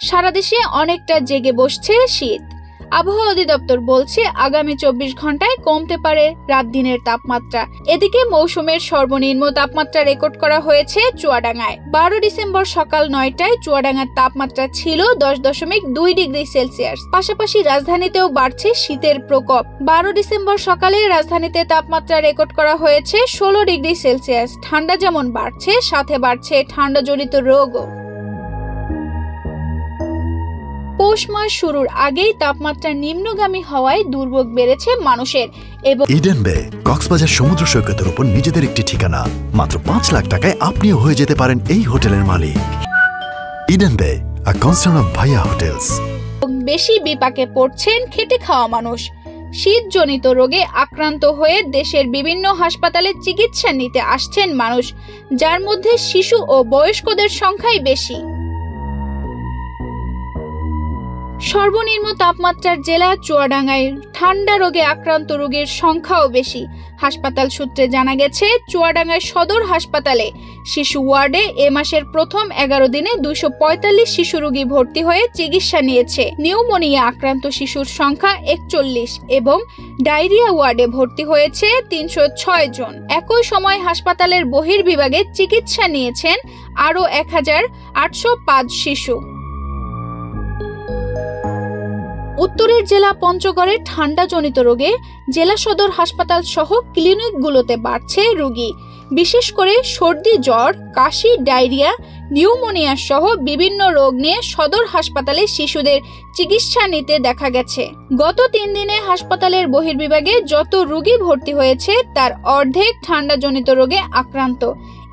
সারা দেশে অনেকটা জেগে বসছে শীত। আবহাওয়া অধিদপ্তর বলছে আগামী 24 ঘন্টায় কমতে পারে রাত দিনের তাপমাত্রা। এদিকে মৌসুমের সর্বনিম্ন তাপমাত্রা রেকর্ড করা হয়েছে চুয়াডাঙ্গায়। 12 ডিসেম্বর সকাল 9টায় চুয়াডাঙ্গার তাপমাত্রা ছিল 10.2 ডিগ্রি সেলসিয়াস। পাশাপাশি রাজধানীতেও বাড়ছে শীতের প্রকোপ। 12 ডিসেম্বর সকালে রাজধানীতে তাপমাত্রা রেকর্ড করা হয়েছে 16 ডিগ্রি সেলসিয়াস। ঠান্ডা যেমন বাড়ছে, সাথে বাড়ছে ঠান্ডাজনিত রোগও। পৌষ মাস শুরুর আগেই তাপমাত্রা নিম্নগামী হওয়ায় দুর্ভোগ বেড়েছে মানুষের। এবং ইডেন বে কক্সবাজার সমুদ্র সৈকতের উপর নিজেদের একটি ঠিকানা। মাত্র 5 লাখ টাকায় আপনিও হয়ে যেতে পারেন এই হোটেলের মালিক। ইডেন বে, আ কনসার্ন অফ ভাইয়া হোটেলস। বেশি বিপাকে পড়ছেন খেটে খাওয়া মানুষ। শীতজনিত রোগে আক্রান্ত হয়ে দেশের বিভিন্ন হাসপাতালে চিকিৎসা নিতে আসছেন মানুষ, যার মধ্যে শিশু ও বয়স্কদের সংখ্যাই বেশি। সর্বনিম্ন তাপমাত্রার জেলা চুয়াডাঙ্গায় ঠান্ডা রোগে আক্রান্ত রোগীর সংখ্যাও বেশি। হাসপাতাল সূত্রে জানা গেছে, চুয়াডাঙ্গায় সদর হাসপাতালে শিশু ওয়ার্ডে এ মাসের প্রথম 11 দিনে 245 শিশু রোগী ভর্তি হয়ে চিকিৎসা নিয়েছে। নিউমোনিয়া আক্রান্ত শিশুর সংখ্যা 41 এবং ডায়রিয়া ওয়ার্ডে ভর্তি হয়েছে 306 জন। একই সময় হাসপাতালের বহির্বিভাগে চিকিৎসা নিয়েছেন আরও 1805 শিশু। উত্তরের জেলা পঞ্চগড়ের ঠান্ডাজনিত রোগে জেলা সদর হাসপাতাল সহ ক্লিনিকগুলোতে বাড়ছে রোগী। বিশেষ করে সর্দি, জ্বর, কাশি, ডায়রিয়া, নিউমোনিয়া সহ বিভিন্ন রোগ নিয়ে সদর হাসপাতালে শিশুদের চিকিৎসা নিতে দেখা গেছে। গত 3 দিনে হাসপাতালের বহির্বিভাগে যত রোগী ভর্তি হয়েছে তার অর্ধেক ঠান্ডাজনিত রোগে আক্রান্ত।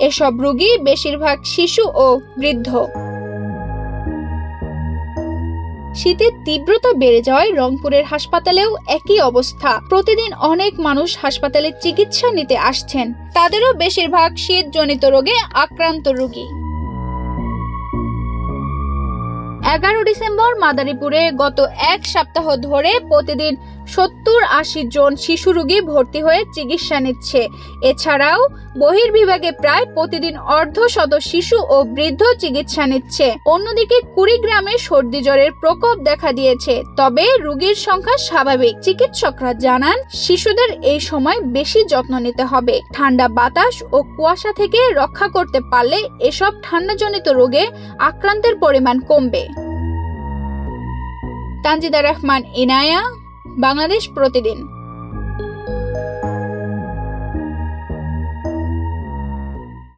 এসব রোগী বেশিরভাগ শিশু ও বৃদ্ধ। শীতের তীব্রতা বেড়ে যাওয়ায় রংপুরের হাসপাতালেও একই অবস্থা। প্রতিদিন অনেক মানুষ হাসপাতালে চিকিৎসা নিতে আসছেন, তাদেরও বেশিরভাগ শীতজনিত রোগে আক্রান্ত রোগী। 11 ডিসেম্বর মাদারীপুরে গত এক সপ্তাহ ধরে প্রতিদিন 70-80 জন শিশু রোগী ভর্তি হয়ে চিকিৎসা নিচ্ছে। এছাড়াও বহির্বিভাগে প্রায় প্রতিদিন অর্ধশত শিশু ও বৃদ্ধ চিকিৎসা নিচ্ছে। অন্যদিকে কুড়িগ্রামে সর্দি জ্বরের প্রকোপ দেখা দিয়েছে, তবে রোগীর সংখ্যা স্বাভাবিক। চিকিৎসকরা জানান, শিশুদের এই সময় বেশি যত্ন নিতে হবে। ঠান্ডা বাতাস ও কুয়াশা থেকে রক্ষা করতে পারলে এসব ঠান্ডাজনিত রোগে আক্রান্তের পরিমাণ কমবে। তানজিদা রহমান, ইনায়া, বাংলাদেশ প্রতিদিন।